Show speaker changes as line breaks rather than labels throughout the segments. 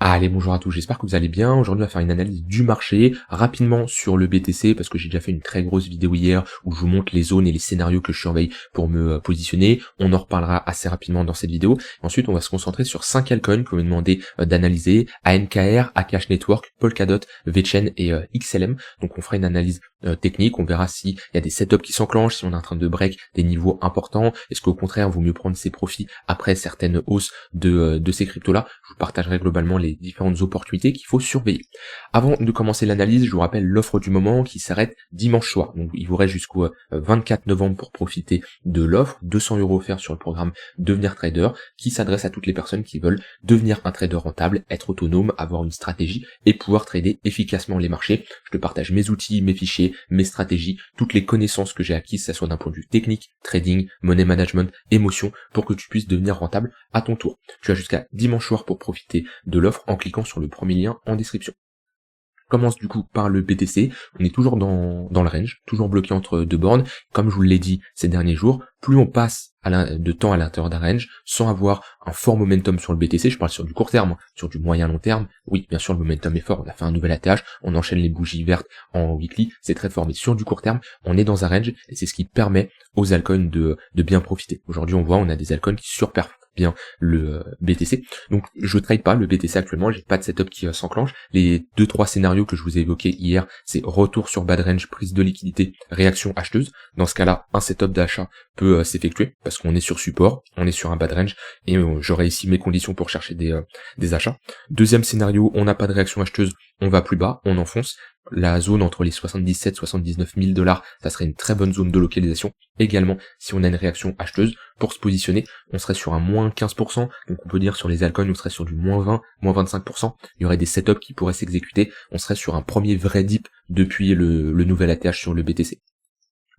Allez, bonjour à tous, j'espère que vous allez bien. Aujourd'hui, on va faire une analyse du marché rapidement sur le BTC parce que j'ai déjà fait une très grosse vidéo hier où je vous montre les zones et les scénarios que je surveille pour me positionner. On en reparlera assez rapidement dans cette vidéo. Ensuite, on va se concentrer sur 5 altcoins qu'on m'a demandé d'analyser: ANKR, Akash Network, Polkadot, VeChain et XLM. Donc on fera une analyse technique, on verra s'il y a des setups qui s'enclenchent, si on est en train de break des niveaux importants, est-ce qu'au contraire, il vaut mieux prendre ses profits après certaines hausses de ces cryptos-là. Je vous partagerai globalement les différentes opportunités qu'il faut surveiller. Avant de commencer l'analyse, je vous rappelle l'offre du moment qui s'arrête dimanche soir. Donc il vous reste jusqu'au 24 novembre pour profiter de l'offre. 200 € offerts sur le programme Devenir Trader qui s'adresse à toutes les personnes qui veulent devenir un trader rentable, être autonome, avoir une stratégie et pouvoir trader efficacement les marchés. Je te partage mes outils, mes fichiers, mes stratégies, toutes les connaissances que j'ai acquises, que ce soit d'un point de vue technique, trading, money management, émotion, pour que tu puisses devenir rentable à ton tour. Tu as jusqu'à dimanche soir pour profiter de l'offre en cliquant sur le premier lien en description. On commence du coup par le BTC, on est toujours dans le range, toujours bloqué entre deux bornes. Comme je vous l'ai dit ces derniers jours, plus on passe de temps à l'intérieur d'un range sans avoir un fort momentum sur le BTC, je parle sur du court terme, sur du moyen long terme, oui bien sûr le momentum est fort, on a fait un nouvel ATH, on enchaîne les bougies vertes en weekly, c'est très fort, mais sur du court terme, on est dans un range et c'est ce qui permet aux altcoins de bien profiter. Aujourd'hui on voit, on a des altcoins qui surperforment bien le BTC. Donc je trade pas le BTC actuellement, j'ai pas de setup qui s'enclenche. Les 2-3 scénarios que je vous ai évoqués hier, c'est retour sur bad range, prise de liquidité, réaction acheteuse. Dans ce cas-là, un setup d'achat peut s'effectuer parce qu'on est sur support, on est sur un bad range et j'aurai ici mes conditions pour chercher des achats. Deuxième scénario, on n'a pas de réaction acheteuse, on va plus bas, on enfonce. La zone entre les 77 79 000 $, ça serait une très bonne zone de localisation. Également, si on a une réaction acheteuse, pour se positionner, on serait sur un moins 15%, donc on peut dire sur les altcoins, on serait sur du moins 20, moins 25%. Il y aurait des setups qui pourraient s'exécuter, on serait sur un premier vrai dip depuis le nouvel ATH sur le BTC.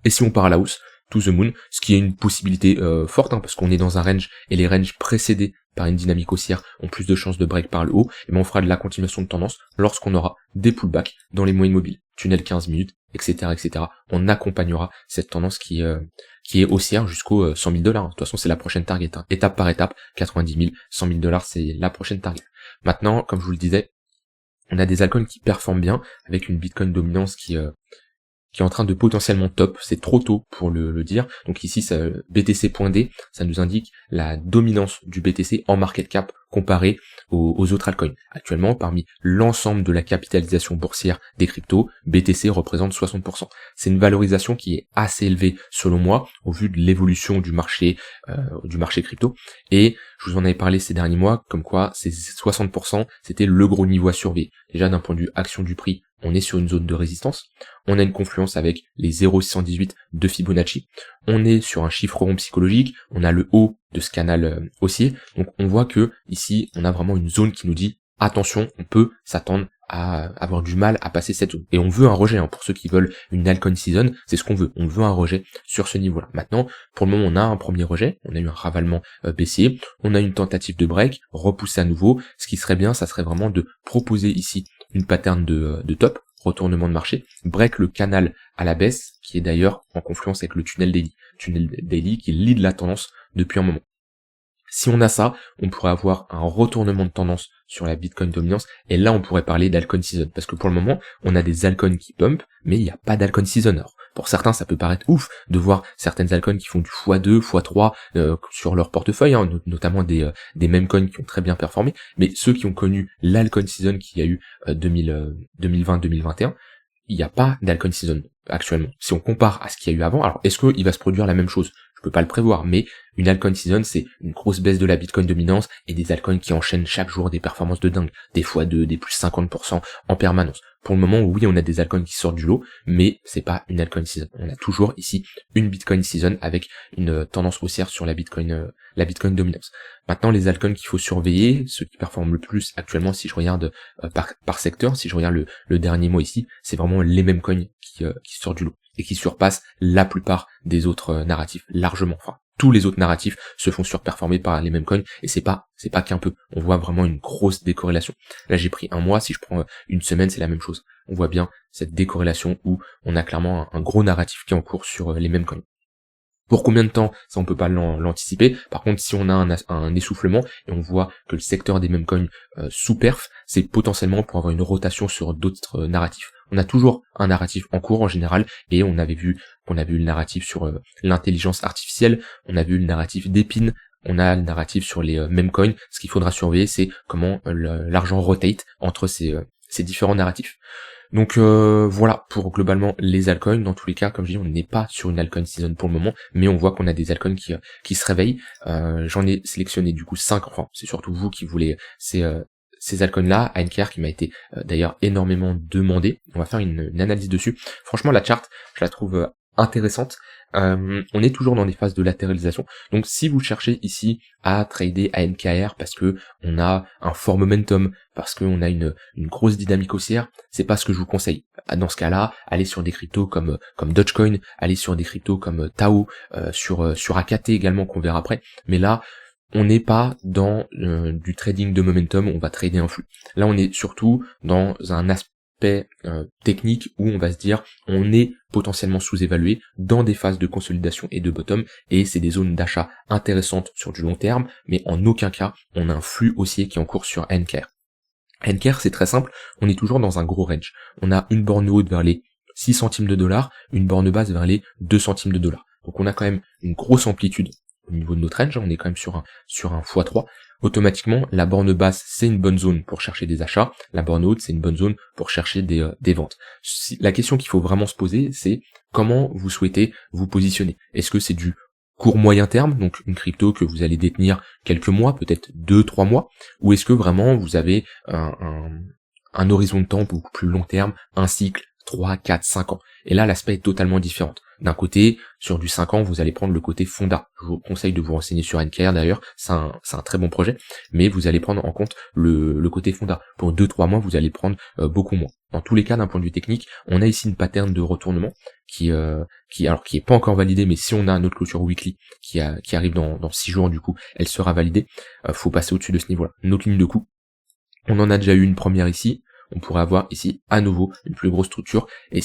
Et si on part à la hausse, to the moon, ce qui est une possibilité forte, parce qu'on est dans un range, et les ranges précédés par une dynamique haussière ont plus de chances de break par le haut, et bien on fera de la continuation de tendance lorsqu'on aura des pullbacks dans les moyennes mobiles, tunnel 15 minutes, etc., etc. On accompagnera cette tendance qui est haussière jusqu'aux 100 000 $. De toute façon, c'est la prochaine target, étape par étape, 90 000, 100 000 $, c'est la prochaine target. Maintenant, comme je vous le disais, on a des altcoins qui performent bien, avec une Bitcoin dominance qui est en train de potentiellement top, c'est trop tôt pour le dire. Donc ici, BTC.D, ça nous indique la dominance du BTC en market cap comparé aux autres altcoins. Actuellement, parmi l'ensemble de la capitalisation boursière des cryptos, BTC représente 60%. C'est une valorisation qui est assez élevée selon moi, au vu de l'évolution du marché crypto. Et je vous en avais parlé ces derniers mois, comme quoi ces 60%, c'était le gros niveau à surveiller. Déjà d'un point de vue action du prix, on est sur une zone de résistance, on a une confluence avec les 0,618 de Fibonacci, on est sur un chiffre rond psychologique, on a le haut de ce canal haussier, donc on voit que ici on a vraiment une zone qui nous dit attention, on peut s'attendre à avoir du mal à passer cette zone. Et on veut un rejet, pour ceux qui veulent une altcoin season, c'est ce qu'on veut, on veut un rejet sur ce niveau-là. Maintenant, pour le moment on a un premier rejet, on a eu un ravalement baissier, on a une tentative de break, repousser à nouveau, ce qui serait bien, ça serait vraiment de proposer ici une pattern de top, retournement de marché, break le canal à la baisse, qui est d'ailleurs en confluence avec le tunnel daily qui lead la tendance depuis un moment. Si on a ça, on pourrait avoir un retournement de tendance sur la Bitcoin dominance, et là on pourrait parler d'altcoin season, parce que pour le moment, on a des altcoins qui pump, mais il n'y a pas d'altcoin season. Alors, pour certains, ça peut paraître ouf de voir certaines altcoins qui font du x2, x3 sur leur portefeuille, notamment des meme coins qui ont très bien performé, mais ceux qui ont connu l'altcoin season qu'il y a eu 2020-2021, il n'y a pas d'altcoin season actuellement. Si on compare à ce qu'il y a eu avant, alors est-ce qu'il va se produire la même chose? Je peux pas le prévoir, mais une altcoin season, c'est une grosse baisse de la Bitcoin dominance et des altcoins qui enchaînent chaque jour des performances de dingue, des x2, des plus 50% en permanence. Pour le moment, oui, on a des altcoins qui sortent du lot, mais c'est pas une altcoin season. On a toujours ici une Bitcoin season avec une tendance haussière sur la Bitcoin dominance. Maintenant, les altcoins qu'il faut surveiller, ceux qui performent le plus actuellement, si je regarde par secteur, si je regarde le dernier mois ici, c'est vraiment les mêmes coins qui sortent du lot et qui surpassent la plupart des autres narratifs largement. Enfin, tous les autres narratifs se font surperformer par les mêmes coins, et c'est pas qu'un peu. On voit vraiment une grosse décorrélation. Là, j'ai pris un mois, si je prends une semaine, c'est la même chose. On voit bien cette décorrélation où on a clairement un gros narratif qui est en cours sur les mêmes coins. Pour combien de temps, ça on peut pas l'anticiper. Par contre, si on a un essoufflement et on voit que le secteur des meme coins sous-perf, c'est potentiellement pour avoir une rotation sur d'autres narratifs. On a toujours un narratif en cours en général, et on avait vu le narratif sur l'intelligence artificielle, on a vu le narratif d'Epine, on a le narratif sur les meme coins. Ce qu'il faudra surveiller, c'est comment l'argent rotate entre ces différents narratifs. Donc voilà pour globalement les altcoins. Dans tous les cas, comme je dis, on n'est pas sur une altcoin season pour le moment, mais on voit qu'on a des altcoins qui se réveillent. J'en ai sélectionné du coup 5, enfin c'est surtout vous qui voulez ces altcoins là. ANKR qui m'a été d'ailleurs énormément demandé. On va faire une analyse dessus. Franchement la chart, je la trouve intéressante. On est toujours dans des phases de latéralisation. Donc si vous cherchez ici à trader ANKR parce que on a un fort momentum, parce qu'on a une grosse dynamique haussière, c'est pas ce que je vous conseille. Dans ce cas-là, allez sur des cryptos comme Dogecoin, allez sur des cryptos comme Tao, sur AKT également qu'on verra après. Mais là, on n'est pas dans du trading de momentum, on va trader un flux. Là, on est surtout dans un aspect technique où on va se dire on est potentiellement sous-évalué dans des phases de consolidation et de bottom, et c'est des zones d'achat intéressantes sur du long terme, mais en aucun cas on a un flux haussier qui est en cours sur ANKR. ANKR c'est très simple, on est toujours dans un gros range. On a une borne haute vers les 6 centimes de dollars, une borne basse vers les 2 centimes de dollars. Donc on a quand même une grosse amplitude au niveau de notre range, on est quand même sur un x3. Automatiquement, la borne basse, c'est une bonne zone pour chercher des achats, la borne haute, c'est une bonne zone pour chercher des ventes. La question qu'il faut vraiment se poser, c'est comment vous souhaitez vous positionner. Est-ce que c'est du court moyen terme, donc une crypto que vous allez détenir quelques mois, peut-être 2-3 mois, ou est-ce que vraiment vous avez un horizon de temps beaucoup plus long terme, un cycle 3, 4, 5 ans. Et là, l'aspect est totalement différent. D'un côté, sur du 5 ans, vous allez prendre le côté fonda. Je vous conseille de vous renseigner sur NKR d'ailleurs, c'est un très bon projet, mais vous allez prendre en compte le côté fonda. Pour 2-3 mois, vous allez prendre beaucoup moins. Dans tous les cas, d'un point de vue technique, on a ici une pattern de retournement qui est pas encore validée, mais si on a notre clôture weekly qui arrive dans 6 jours, du coup, elle sera validée. Faut passer au-dessus de ce niveau-là. Notre ligne de coup, on en a déjà eu une première ici. On pourrait avoir ici à nouveau une plus grosse structure, et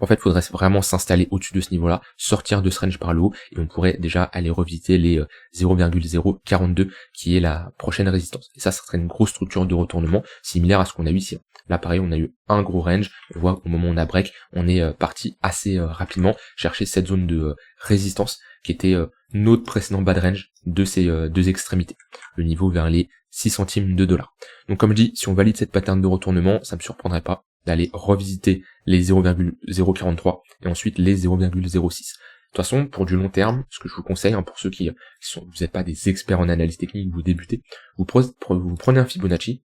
en fait il faudrait vraiment s'installer au-dessus de ce niveau-là, sortir de ce range par le haut, et on pourrait déjà aller revisiter les 0,042 qui est la prochaine résistance. Et ça serait une grosse structure de retournement similaire à ce qu'on a eu ici. Là pareil, on a eu un gros range, on voit au moment où on a break, on est parti assez rapidement chercher cette zone de résistance qui était notre précédent bad range de ces deux extrémités, le niveau vers les 6 centimes de dollars. Donc comme je dis, si on valide cette pattern de retournement, ça me surprendrait pas d'aller revisiter les 0,043 et ensuite les 0,06. De toute façon, pour du long terme, ce que je vous conseille, pour ceux vous n'êtes pas des experts en analyse technique, vous débutez, vous prenez un Fibonacci,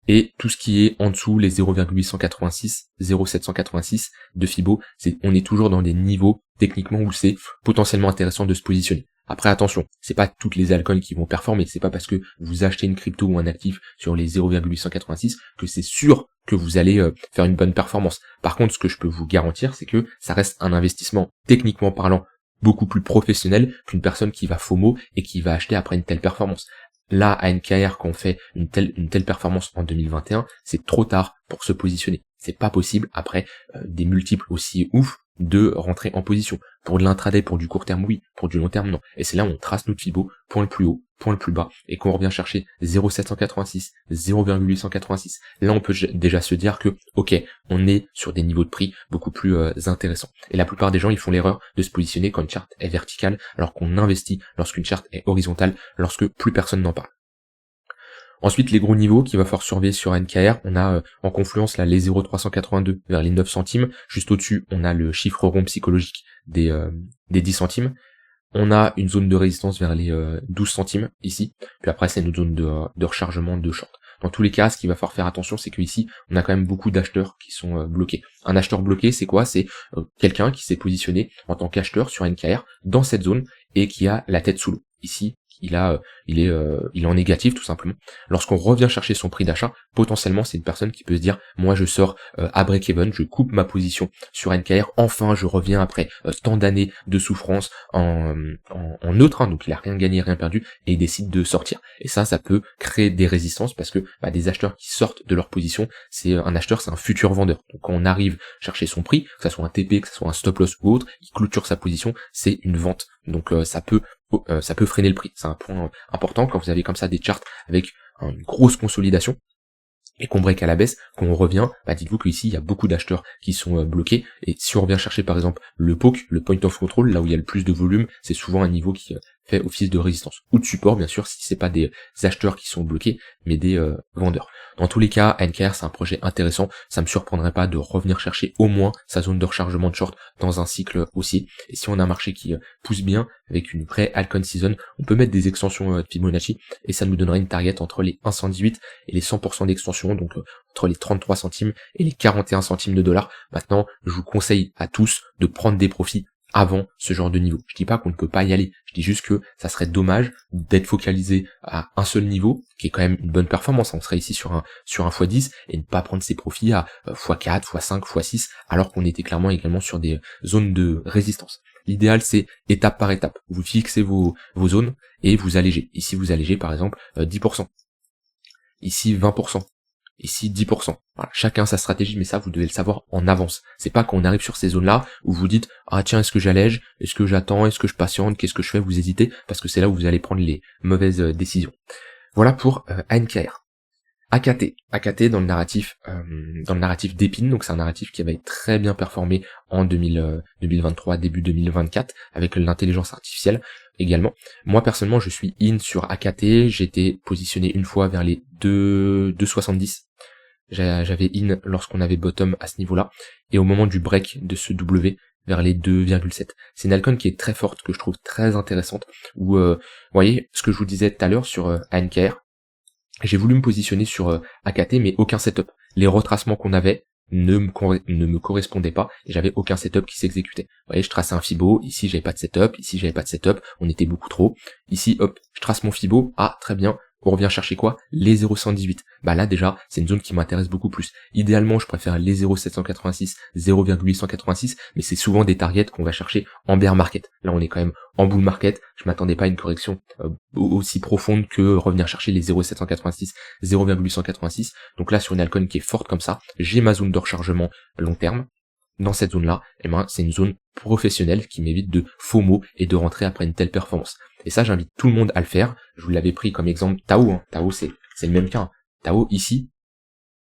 et tout ce qui est en dessous, les 0,886, 0,786 de Fibo, on est toujours dans des niveaux techniquement où c'est potentiellement intéressant de se positionner. Après attention, c'est pas toutes les altcoins qui vont performer, c'est pas parce que vous achetez une crypto ou un actif sur les 0,886 que c'est sûr que vous allez faire une bonne performance. Par contre, ce que je peux vous garantir, c'est que ça reste un investissement techniquement parlant beaucoup plus professionnel qu'une personne qui va FOMO et qui va acheter après une telle performance. Là, à NKR, quand on fait une telle performance en 2021, c'est trop tard pour se positionner. C'est pas possible après des multiples aussi ouf de rentrer en position. Pour de l'intraday, pour du court terme, oui. Pour du long terme, non. Et c'est là où on trace notre Fibo, point le plus haut, point le plus bas, et qu'on revient chercher 0,786, 0,886. Là, on peut déjà se dire que, ok, on est sur des niveaux de prix beaucoup plus intéressants. Et la plupart des gens, ils font l'erreur de se positionner quand une charte est verticale, alors qu'on investit lorsqu'une charte est horizontale, lorsque plus personne n'en parle. Ensuite, les gros niveaux qu'il va falloir surveiller sur NKR, on a en confluence là les 0,382 vers les 9 centimes. Juste au-dessus, on a le chiffre rond psychologique des 10 centimes. On a une zone de résistance vers les 12 centimes ici. Puis après, c'est une zone de rechargement de short. Dans tous les cas, ce qu'il va falloir faire attention, c'est qu'ici, on a quand même beaucoup d'acheteurs qui sont bloqués. Un acheteur bloqué, c'est quoi? C'est quelqu'un qui s'est positionné en tant qu'acheteur sur NKR dans cette zone et qui a la tête sous l'eau. Ici, il est en négatif tout simplement. Lorsqu'on revient chercher son prix d'achat, potentiellement c'est une personne qui peut se dire moi je sors à break-even, je coupe ma position sur NKR, enfin je reviens après tant d'années de souffrance en neutre, hein, donc il a rien gagné, rien perdu, et il décide de sortir. Et ça peut créer des résistances parce que des acheteurs qui sortent de leur position, c'est un acheteur, c'est un futur vendeur. Donc quand on arrive chercher son prix, que ça soit un TP, que ça soit un stop loss ou autre, il clôture sa position, c'est une vente. Donc ça peut freiner le prix. C'est un point important quand vous avez comme ça des charts avec une grosse consolidation et qu'on break à la baisse, qu'on revient, dites-vous qu'ici il y a beaucoup d'acheteurs qui sont bloqués, et si on revient chercher par exemple le POC, le point of control, là où il y a le plus de volume, c'est souvent un niveau qui fait office de résistance, ou de support bien sûr si c'est pas des acheteurs qui sont bloqués, mais des vendeurs. Dans tous les cas, NKR c'est un projet intéressant, ça me surprendrait pas de revenir chercher au moins sa zone de rechargement de short dans un cycle aussi, et si on a un marché qui pousse bien, avec une vraie altcoin season, on peut mettre des extensions de Fibonacci, et ça nous donnerait une target entre les 1,118 et les 100% d'extension, donc entre les 33 centimes et les 41 centimes de dollars. Maintenant, je vous conseille à tous de prendre des profits avant ce genre de niveau. Je dis pas qu'on ne peut pas y aller, je dis juste que ça serait dommage d'être focalisé à un seul niveau, qui est quand même une bonne performance, on serait ici sur un x10, et ne pas prendre ses profits à x4, x5, x6, alors qu'on était clairement également sur des zones de résistance. L'idéal c'est étape par étape, vous fixez vos zones et vous allégez. Ici vous allégez par exemple 10%, ici 20%, ici 10%. Voilà, chacun sa stratégie, mais ça vous devez le savoir en avance. C'est pas quand on arrive sur ces zones-là où vous dites ah tiens, est-ce que j'allège, est-ce que j'attends, est-ce que je patiente, qu'est-ce que je fais, vous hésitez, parce que c'est là où vous allez prendre les mauvaises décisions. Voilà pour NKR. AKT dans le narratif d'Epine, donc c'est un narratif qui avait très bien performé en 2023, début 2024, avec l'intelligence artificielle également. Moi personnellement je suis in sur AKT, j'étais positionné une fois vers les 2,70. J'avais in lorsqu'on avait bottom à ce niveau-là, et au moment du break de ce W vers les 2,7. C'est une altcoin qui est très forte, que je trouve très intéressante, où vous voyez ce que je vous disais tout à l'heure sur NKR. J'ai voulu me positionner sur AKT, mais aucun setup. Les retracements qu'on avait ne me correspondaient pas, et j'avais aucun setup qui s'exécutait. Vous voyez, je traçais un Fibo, ici j'avais pas de setup, ici j'avais pas de setup, on était beaucoup trop. Ici, hop, je trace mon Fibo, ah, très bien, on revient chercher quoi? Les 0,118. Là déjà, c'est une zone qui m'intéresse beaucoup plus. Idéalement, je préfère les 0,786, 0,886, mais c'est souvent des targets qu'on va chercher en bear market. Là, on est quand même en bull market. Je m'attendais pas à une correction aussi profonde que revenir chercher les 0,786, 0,886. Donc là, sur une altcoin qui est forte comme ça, j'ai ma zone de rechargement long terme. Dans cette zone-là, c'est une zone professionnelle qui m'évite de FOMO et de rentrer après une telle performance. Et ça, j'invite tout le monde à le faire. Je vous l'avais pris comme exemple Tao. Tao, c'est le même cas. Tao, ici,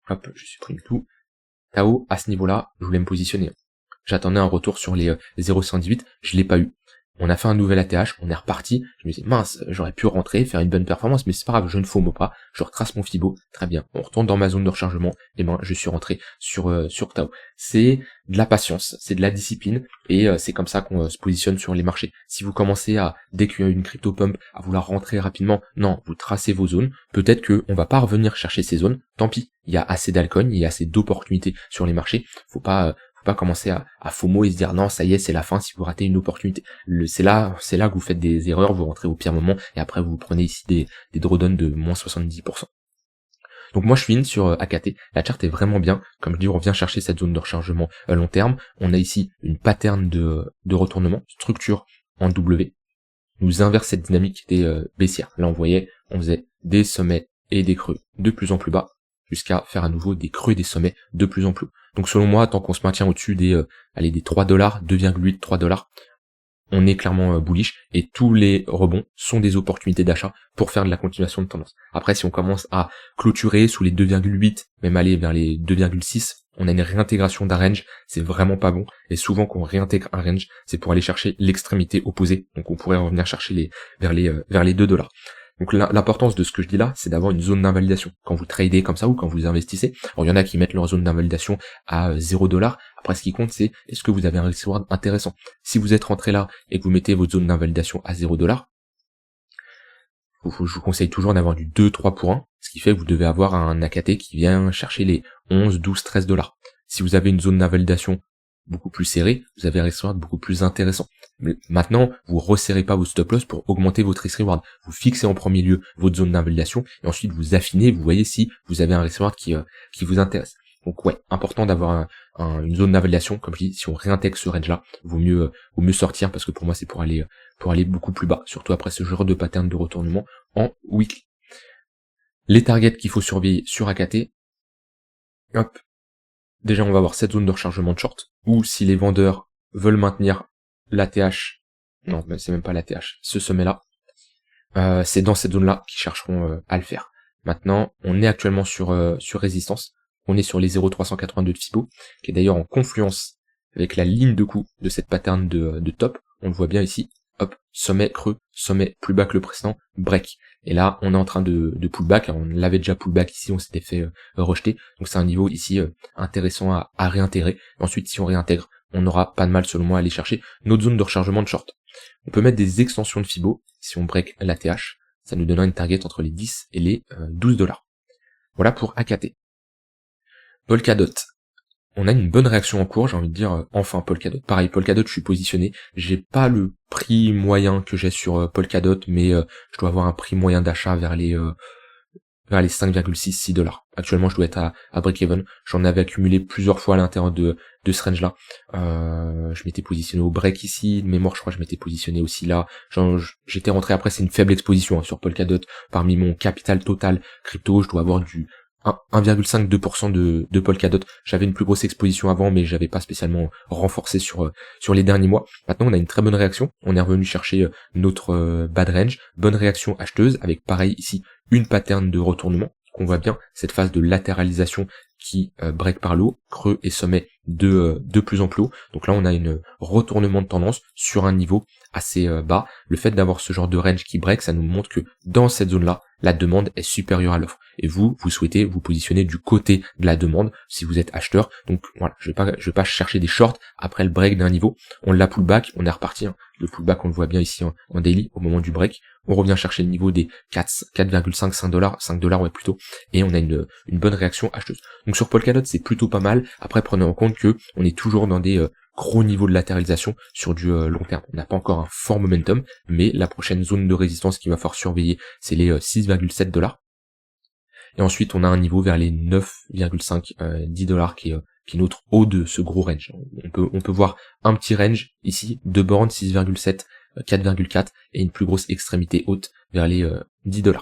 hop, je supprime tout. Tao, à ce niveau-là, je voulais me positionner. J'attendais un retour sur les 0,118, je l'ai pas eu. On a fait un nouvel ATH, on est reparti, je me dis mince, j'aurais pu rentrer, faire une bonne performance, mais c'est pas grave, je ne FOMO pas, je retrace mon Fibo, très bien, on retourne dans ma zone de rechargement, et je suis rentré sur Tao. C'est de la patience, c'est de la discipline, et c'est comme ça qu'on se positionne sur les marchés. Si vous commencez dès qu'il y a une crypto pump, à vouloir rentrer rapidement, non, vous tracez vos zones, peut-être qu'on va pas revenir chercher ces zones, tant pis, il y a assez d'alcool, il y a assez d'opportunités sur les marchés, faut pas commencer à FOMO et se dire non ça y est c'est la fin si vous ratez une opportunité. C'est là que vous faites des erreurs, vous rentrez au pire moment et après vous prenez ici des drawdowns de moins 70%. Donc moi je suis in sur AKT, la charte est vraiment bien, comme je dis on revient chercher cette zone de rechargement long terme, on a ici une pattern de retournement, structure en W, nous inverse cette dynamique qui était baissière. Là on voyait, on faisait des sommets et des creux de plus en plus bas, jusqu'à faire à nouveau des creux et des sommets de plus en plus hauts. Donc selon moi, tant qu'on se maintient au-dessus des $3, 2,8, $3, on est clairement bullish, et tous les rebonds sont des opportunités d'achat pour faire de la continuation de tendance. Après, si on commence à clôturer sous les 2,8, même aller vers les 2,6, on a une réintégration d'un range, c'est vraiment pas bon, et souvent quand on réintègre un range, c'est pour aller chercher l'extrémité opposée, donc on pourrait revenir chercher vers les $2. Donc l'importance de ce que je dis là, c'est d'avoir une zone d'invalidation. Quand vous tradez comme ça ou quand vous investissez, alors il y en a qui mettent leur zone d'invalidation à $0. Après ce qui compte c'est, est-ce que vous avez un risk reward intéressant? Si vous êtes rentré là et que vous mettez votre zone d'invalidation à $0, je vous conseille toujours d'avoir du 2-3 pour 1, ce qui fait que vous devez avoir un AKT qui vient chercher les 11, 12, $13. Si vous avez une zone d'invalidation beaucoup plus serré, vous avez un risk reward beaucoup plus intéressant. Maintenant, vous resserrez pas vos stop loss pour augmenter votre risk reward. Vous fixez en premier lieu votre zone d'invalidation et ensuite vous affinez, vous voyez si vous avez un risk reward qui vous intéresse. Donc ouais, important d'avoir une zone d'invalidation. Comme je dis, si on réintègre ce range-là, vaut mieux sortir parce que pour moi c'est pour aller beaucoup plus bas, surtout après ce genre de pattern de retournement en weekly. Les targets qu'il faut surveiller sur AKT. Hop. Déjà, on va voir cette zone de rechargement de short, ou si les vendeurs veulent maintenir l'ATH, non, c'est même pas l'ATH, ce sommet-là, c'est dans cette zone-là qu'ils chercheront à le faire. Maintenant, on est actuellement sur résistance, on est sur les 0,382 de Fibo, qui est d'ailleurs en confluence avec la ligne de coup de cette pattern de top, on le voit bien ici, hop, sommet creux, sommet plus bas que le précédent, break. Et là, on est en train de pullback, on l'avait déjà pullback ici, on s'était fait rejeter, donc c'est un niveau ici intéressant à réintégrer. Ensuite, si on réintègre, on n'aura pas de mal selon moi à aller chercher notre zone de rechargement de short. On peut mettre des extensions de Fibo, si on break l'ATH, ça nous donnera une target entre les 10 et les 12 $. Voilà pour AKT. Polkadot. On a une bonne réaction en cours, j'ai envie de dire, enfin Polkadot. Pareil, Polkadot, je suis positionné, j'ai pas le prix moyen que j'ai sur Polkadot, mais je dois avoir un prix moyen d'achat vers les 5,6 $. Actuellement, je dois être à break-even. J'en avais accumulé plusieurs fois à l'intérieur de ce range-là. Je m'étais positionné au break ici, de mémoire, je crois que je m'étais positionné aussi là. J'étais rentré après, c'est une faible exposition sur Polkadot. Parmi mon capital total crypto, je dois avoir du 1,5-2% de Polkadot. J'avais une plus grosse exposition avant, mais j'avais pas spécialement renforcé sur les derniers mois. Maintenant, on a une très bonne réaction. On est revenu chercher notre bad range. Bonne réaction acheteuse, avec pareil ici, une pattern de retournement. On voit bien cette phase de latéralisation qui break par le haut, creux et sommet de plus en plus haut. Donc là, on a une retournement de tendance sur un niveau assez bas. Le fait d'avoir ce genre de range qui break, ça nous montre que dans cette zone-là, la demande est supérieure à l'offre. Et vous souhaitez vous positionner du côté de la demande si vous êtes acheteur. Donc voilà, je vais pas chercher des shorts après le break d'un niveau. On l'a pullback, on est reparti. Le pullback, on le voit bien ici en daily au moment du break. On revient chercher le niveau des 4,5, 5 $, ouais plutôt. Et on a une bonne réaction acheteuse. Donc sur Polkadot, c'est plutôt pas mal. Après, prenez en compte que on est toujours dans des gros niveaux de latéralisation sur du long terme. On n'a pas encore un fort momentum, mais la prochaine zone de résistance qu'il va falloir surveiller, c'est les 6,7 $. Et ensuite, on a un niveau vers les 9,5, 10 $ qui est notre haut de ce gros range. On peut voir un petit range ici, 2 bornes, 6,7, 4,4 et une plus grosse extrémité haute vers les 10 $.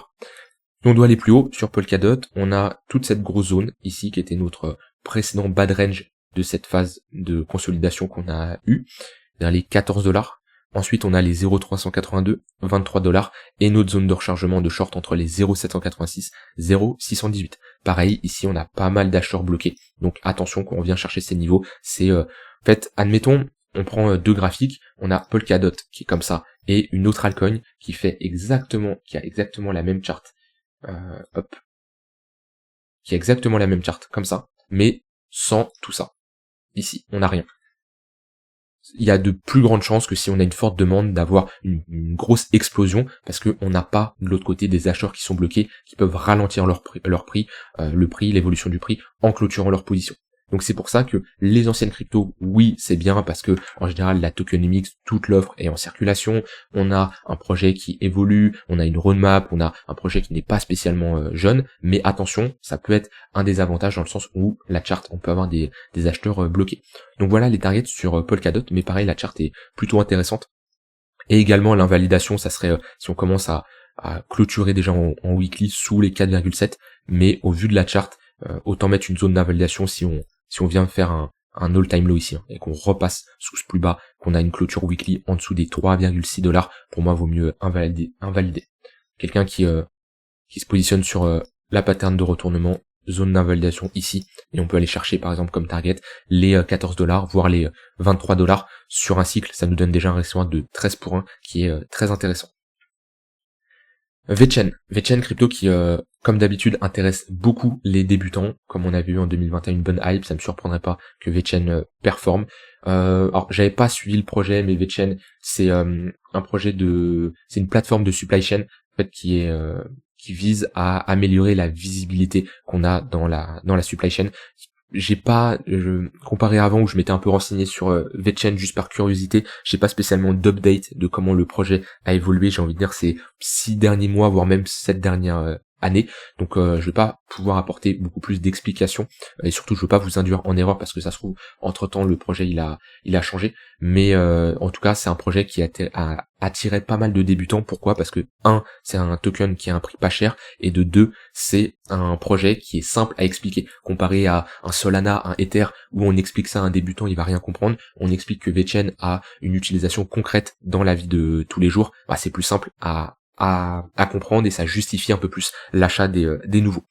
On doit aller plus haut sur Polkadot. On a toute cette grosse zone ici qui était notre précédent bad range de cette phase de consolidation qu'on a eu vers les 14 $. Ensuite, on a les 0,382, 23 $ et notre zone de rechargement de short entre les 0,786, 0,618. Pareil, ici, on a pas mal d'acheteurs bloqués. Donc, attention quand on vient chercher ces niveaux. C'est, en fait, admettons, on prend deux graphiques. On a Polkadot qui est comme ça et une autre altcoin qui a exactement la même charte. Qui a exactement la même charte, comme ça, mais sans tout ça. Ici, on n'a rien. Il y a de plus grandes chances que si on a une forte demande d'avoir une grosse explosion parce qu'on n'a pas de l'autre côté des acheteurs qui sont bloqués, qui peuvent ralentir leur prix, l'évolution du prix en clôturant leur position. Donc c'est pour ça que les anciennes cryptos, oui, c'est bien parce que en général la tokenomics, toute l'offre est en circulation, on a un projet qui évolue, on a une roadmap, on a un projet qui n'est pas spécialement jeune, mais attention, ça peut être un désavantage dans le sens où la charte, on peut avoir des acheteurs bloqués. Donc voilà les targets sur Polkadot, mais pareil, la charte est plutôt intéressante. Et également l'invalidation, ça serait si on commence à clôturer déjà en weekly sous les 4,7, mais au vu de la charte, autant mettre une zone d'invalidation si on vient faire un all-time low ici, et qu'on repasse sous ce plus bas, qu'on a une clôture weekly en dessous des 3,6 $, pour moi, vaut mieux invalider. Quelqu'un qui se positionne sur la pattern de retournement, zone d'invalidation ici, et on peut aller chercher, par exemple, comme target, les 14 $, voire les 23 $ sur un cycle, ça nous donne déjà un ratio de 13 pour 1, qui est très intéressant. VeChain crypto qui, comme d'habitude, intéresse beaucoup les débutants, comme on a vu en 2021 une bonne hype, ça me surprendrait pas que VeChain performe. Alors j'avais pas suivi le projet, mais VeChain c'est un projet c'est une plateforme de supply chain en fait qui vise à améliorer la visibilité qu'on a dans la supply chain. j'ai pas, comparé à avant où je m'étais un peu renseigné sur VeChain juste par curiosité, j'ai pas spécialement d'update de comment le projet a évolué, j'ai envie de dire ces 6 derniers mois, voire même 7 dernières années, donc je vais pas pouvoir apporter beaucoup plus d'explications, et surtout je veux pas vous induire en erreur parce que ça se trouve, entre temps le projet il a changé, mais en tout cas c'est un projet qui a attiré pas mal de débutants. Pourquoi? Parce que c'est un token qui a un prix pas cher, et de deux, c'est un projet qui est simple à expliquer. Comparé à un Solana, un Ether, où on explique ça à un débutant, il va rien comprendre. On explique que VeChain a une utilisation concrète dans la vie de tous les jours. Bah, c'est plus simple à comprendre, et ça justifie un peu plus l'achat des nouveaux.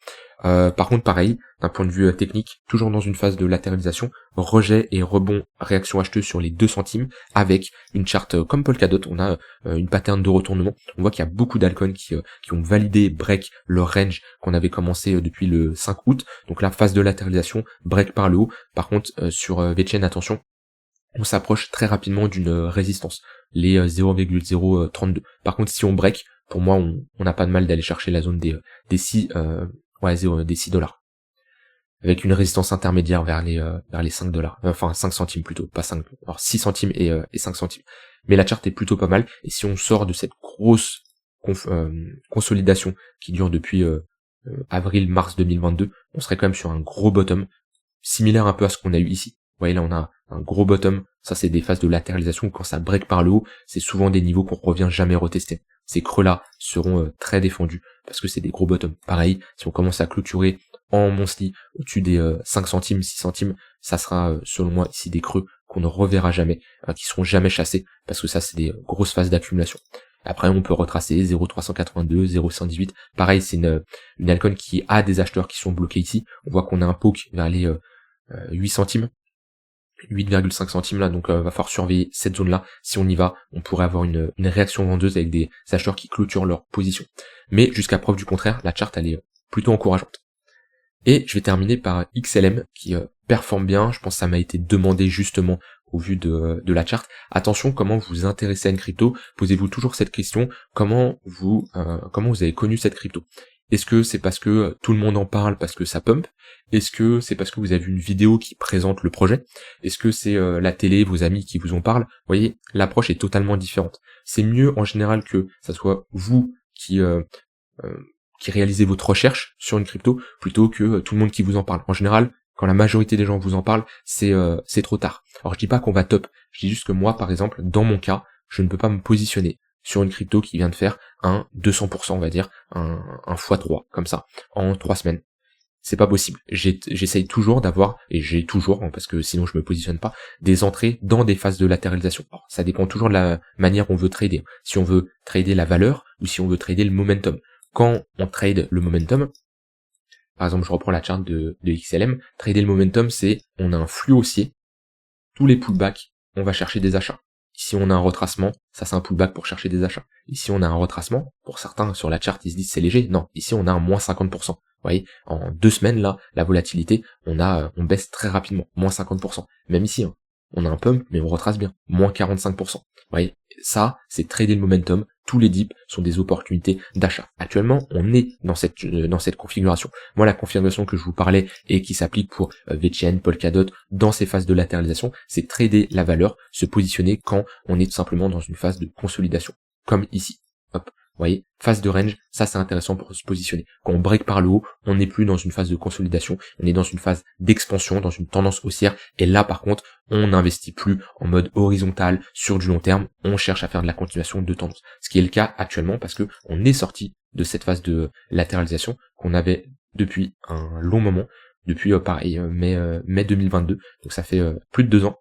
Par contre, pareil, d'un point de vue technique, toujours dans une phase de latéralisation, rejet et rebond réaction acheteuse sur les 2 centimes, avec une charte comme Polkadot. On a une pattern de retournement. On voit qu'il y a beaucoup d'alcons qui ont validé break leur range qu'on avait commencé depuis le 5 août. Donc là, phase de latéralisation, break par le haut. Par contre, sur VeChain, attention, on s'approche très rapidement d'une résistance, les 0,032. Par contre, si on break, pour moi, on n'a pas de mal d'aller chercher la zone des 6 des 6 dollars, avec une résistance intermédiaire vers les 5 dollars, enfin 5 centimes plutôt, pas 5, alors 6 centimes et 5 centimes. Mais la charte est plutôt pas mal, et si on sort de cette grosse consolidation qui dure depuis avril-mars 2022, on serait quand même sur un gros bottom, similaire un peu à ce qu'on a eu ici. Vous voyez là, on a un gros bottom, ça c'est des phases de latéralisation, quand ça break par le haut, c'est souvent des niveaux qu'on revient jamais retester. Ces creux-là seront très défendus, parce que c'est des gros bottoms. Pareil, si on commence à clôturer en monthly au-dessus des 5 centimes, 6 centimes, ça sera selon moi ici des creux qu'on ne reverra jamais, qui seront jamais chassés, parce que ça c'est des grosses phases d'accumulation. Après on peut retracer 0,382, 0,118, pareil c'est une altcoin qui a des acheteurs qui sont bloqués ici, on voit qu'on a un poke vers les 8 centimes, 8,5 centimes là, donc va falloir surveiller cette zone là. Si on y va, on pourrait avoir une réaction vendeuse avec des acheteurs qui clôturent leur position. Mais jusqu'à preuve du contraire, la charte elle est plutôt encourageante. Et je vais terminer par XLM qui performe bien. Je pense que ça m'a été demandé justement au vu de la charte. Attention, comment vous intéressez à une crypto, posez-vous toujours cette question, comment vous avez connu cette crypto? Est-ce que c'est parce que tout le monde en parle parce que ça pump? Est-ce que c'est parce que vous avez vu une vidéo qui présente le projet? Est-ce que c'est la télé, vos amis qui vous en parlent? Vous voyez, l'approche est totalement différente. C'est mieux en général que ça soit vous qui réalisez votre recherche sur une crypto plutôt que tout le monde qui vous en parle. En général, quand la majorité des gens vous en parlent, c'est trop tard. Alors je dis pas qu'on va top, je dis juste que moi par exemple, dans mon cas, je ne peux pas me positionner sur une crypto qui vient de faire un 200%, on va dire, un x3, comme ça, en 3 semaines. C'est pas possible. J'essaye toujours d'avoir, et j'ai toujours, parce que sinon je me positionne pas, des entrées dans des phases de latéralisation. Alors, ça dépend toujours de la manière dont on veut trader. Si on veut trader la valeur, ou si on veut trader le momentum. Quand on trade le momentum, par exemple je reprends la charte de XLM, trader le momentum c'est, on a un flux haussier, tous les pullbacks, on va chercher des achats. Ici on a un retracement, ça c'est un pullback pour chercher des achats. Ici on a un retracement, pour certains sur la charte ils se disent c'est léger, non, ici on a un moins 50%. Vous voyez, en 2 semaines là, la volatilité, on baisse très rapidement, moins 50%. Même ici, hein, on a un pump, mais on retrace bien, moins 45%. Vous voyez, ça c'est trader le momentum, tous les dips sont des opportunités d'achat. Actuellement, on est dans cette configuration. Moi, la configuration que je vous parlais et qui s'applique pour VeChain, Polkadot, dans ces phases de latéralisation, c'est trader la valeur, se positionner quand on est tout simplement dans une phase de consolidation, comme ici. Hop. Vous voyez, phase de range, ça c'est intéressant pour se positionner. Quand on break par le haut, on n'est plus dans une phase de consolidation, on est dans une phase d'expansion, dans une tendance haussière, et là par contre, on n'investit plus en mode horizontal sur du long terme, on cherche à faire de la continuation de tendance. Ce qui est le cas actuellement parce que on est sorti de cette phase de latéralisation qu'on avait depuis un long moment, depuis mai 2022, donc ça fait plus de 2 ans.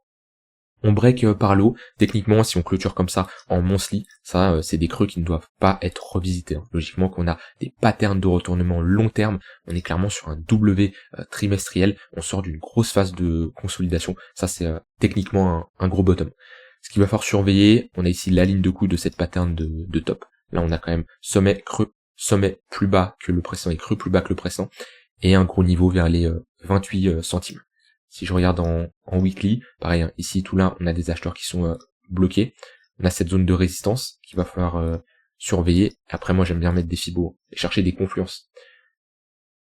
On break par le haut, techniquement si on clôture comme ça en monthly, ça c'est des creux qui ne doivent pas être revisités. Logiquement qu'on a des patterns de retournement long terme, on est clairement sur un W trimestriel, on sort d'une grosse phase de consolidation, ça c'est techniquement un gros bottom. Ce qu'il va falloir surveiller, on a ici la ligne de coup de cette pattern de top, là on a quand même sommet creux, sommet plus bas que le précédent et creux plus bas que le précédent, et un gros niveau vers les 28 centimes. Si je regarde en weekly, pareil, hein, ici tout là, on a des acheteurs qui sont bloqués. On a cette zone de résistance qu'il va falloir surveiller. Après, moi, j'aime bien mettre des fibos et chercher des confluences.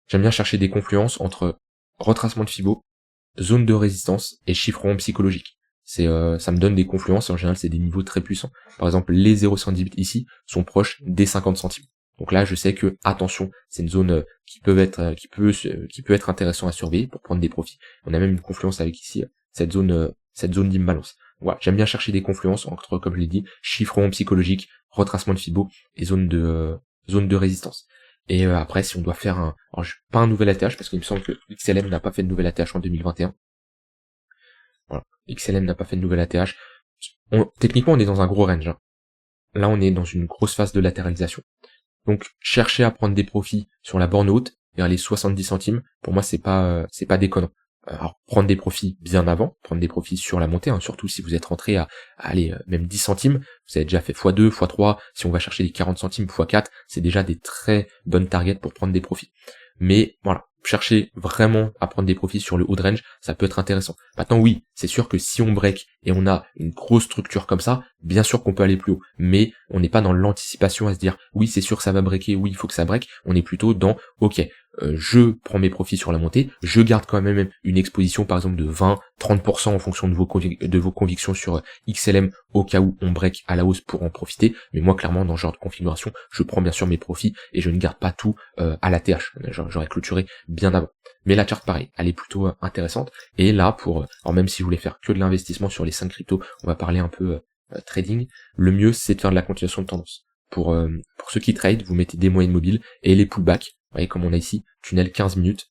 J'aime bien chercher des confluences entre retracement de fibos zone de résistance et chiffre psychologique. Ça me donne des confluences, et en général c'est des niveaux très puissants. Par exemple, les 0,118 ici sont proches des 50 centimes. Donc là, je sais que, attention, c'est une zone qui peut être intéressant à surveiller pour prendre des profits. On a même une confluence avec ici, cette zone d'imbalance. Voilà, j'aime bien chercher des confluences entre, comme je l'ai dit, chiffrement psychologique, retracement de Fibo et zone de résistance. Et après, si on doit faire pas un nouvel ATH, parce qu'il me semble que XLM n'a pas fait de nouvel ATH en 2021. Voilà, XLM n'a pas fait de nouvel ATH. Techniquement, on est dans un gros range. Hein. Là, on est dans une grosse phase de latéralisation. Donc, chercher à prendre des profits sur la borne haute, vers les 70 centimes, pour moi, c'est pas déconnant. Alors, prendre des profits bien avant, prendre des profits sur la montée, hein, surtout si vous êtes rentré à aller même 10 centimes, vous avez déjà fait x2, x3, si on va chercher les 40 centimes, x4, c'est déjà des très bonnes targets pour prendre des profits. Mais voilà, chercher vraiment à prendre des profits sur le haut de range, ça peut être intéressant. Maintenant oui, c'est sûr que si on break et on a une grosse structure comme ça, bien sûr qu'on peut aller plus haut, mais on n'est pas dans l'anticipation à se dire oui c'est sûr que ça va breaker, oui il faut que ça break, on est plutôt dans ok, je prends mes profits sur la montée, je garde quand même une exposition par exemple de 20-30% en fonction de vos convictions sur XLM au cas où on break à la hausse pour en profiter, mais moi clairement dans ce genre de configuration, je prends bien sûr mes profits et je ne garde pas tout à la TH, j'aurais clôturé bien avant. Mais la charte pareil, elle est plutôt intéressante, et là alors même si je voulais faire que de l'investissement sur les 5 cryptos, on va parler un peu trading, le mieux c'est de faire de la continuation de tendance. Pour ceux qui trade, vous mettez des moyennes mobiles et les pullbacks. Vous voyez comme on a ici, tunnel 15 minutes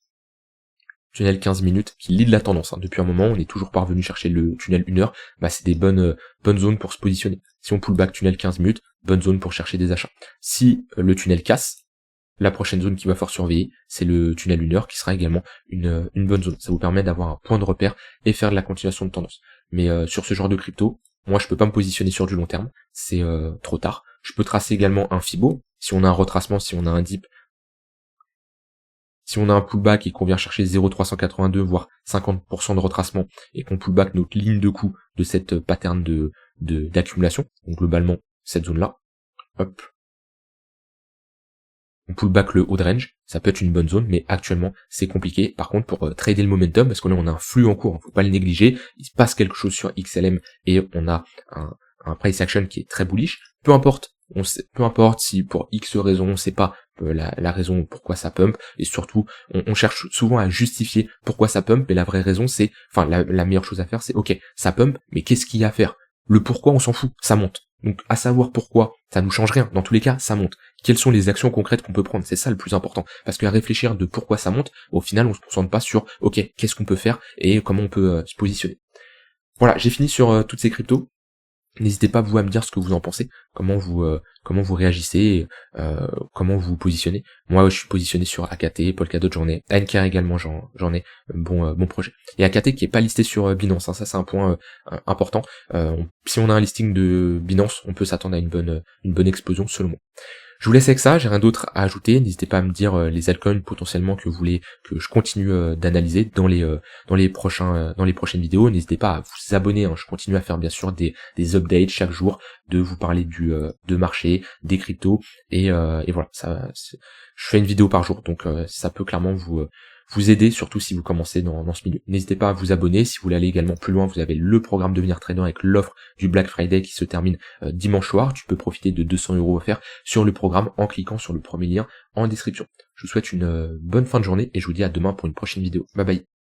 qui lead la tendance. Hein. Depuis un moment, on est toujours pas revenu chercher le tunnel 1 heure, c'est des bonnes zones pour se positionner. Si on pullback tunnel 15 minutes, bonne zone pour chercher des achats. Si le tunnel casse, la prochaine zone qu'il va falloir surveiller, c'est le tunnel 1 heure qui sera également une bonne zone. Ça vous permet d'avoir un point de repère et faire de la continuation de tendance. Mais sur ce genre de crypto, moi je peux pas me positionner sur du long terme, c'est trop tard. Je peux tracer également un Fibo, si on a un retracement, si on a un dip, si on a un pullback et qu'on vient chercher 0,382 voire 50% de retracement et qu'on pullback notre ligne de coup de cette pattern d'accumulation, donc globalement cette zone là, hop, on pullback le haut de range, ça peut être une bonne zone, mais actuellement c'est compliqué. Par contre pour trader le momentum, parce que là on a un flux en cours, faut pas le négliger, il se passe quelque chose sur XLM et on a un price action qui est très bullish, peu importe si pour X raison, on sait pas la raison pourquoi ça pump, et surtout on cherche souvent à justifier pourquoi ça pump, mais la vraie raison c'est, la meilleure chose à faire c'est ok, ça pump, mais qu'est-ce qu'il y a à faire? Le pourquoi on s'en fout, ça monte. Donc à savoir pourquoi, ça nous change rien, dans tous les cas ça monte. Quelles sont les actions concrètes qu'on peut prendre, c'est ça le plus important, parce qu'à réfléchir de pourquoi ça monte, au final on se concentre pas sur ok, qu'est-ce qu'on peut faire et comment on peut se positionner. Voilà, j'ai fini sur toutes ces cryptos. N'hésitez pas vous à me dire ce que vous en pensez, comment vous réagissez, comment vous vous positionnez. Moi je suis positionné sur AKT, Polkadot j'en ai, ANKR également j'en ai, bon projet. Et AKT qui est pas listé sur Binance, hein, ça c'est un point important. Si on a un listing de Binance, on peut s'attendre à une bonne explosion selon moi. Je vous laisse avec ça, j'ai rien d'autre à ajouter, n'hésitez pas à me dire les altcoins potentiellement que vous voulez que je continue d'analyser dans les prochaines vidéos. N'hésitez pas à vous abonner, hein. Je continue à faire bien sûr des updates chaque jour, de vous parler de marché, des cryptos, et voilà, je fais une vidéo par jour, donc ça peut clairement vous aider, surtout si vous commencez dans ce milieu. N'hésitez pas à vous abonner, si vous voulez aller également plus loin, vous avez le programme Devenir Trader avec l'offre du Black Friday qui se termine dimanche soir, tu peux profiter de 200 € offerts sur le programme en cliquant sur le premier lien en description. Je vous souhaite une bonne fin de journée et je vous dis à demain pour une prochaine vidéo. Bye bye.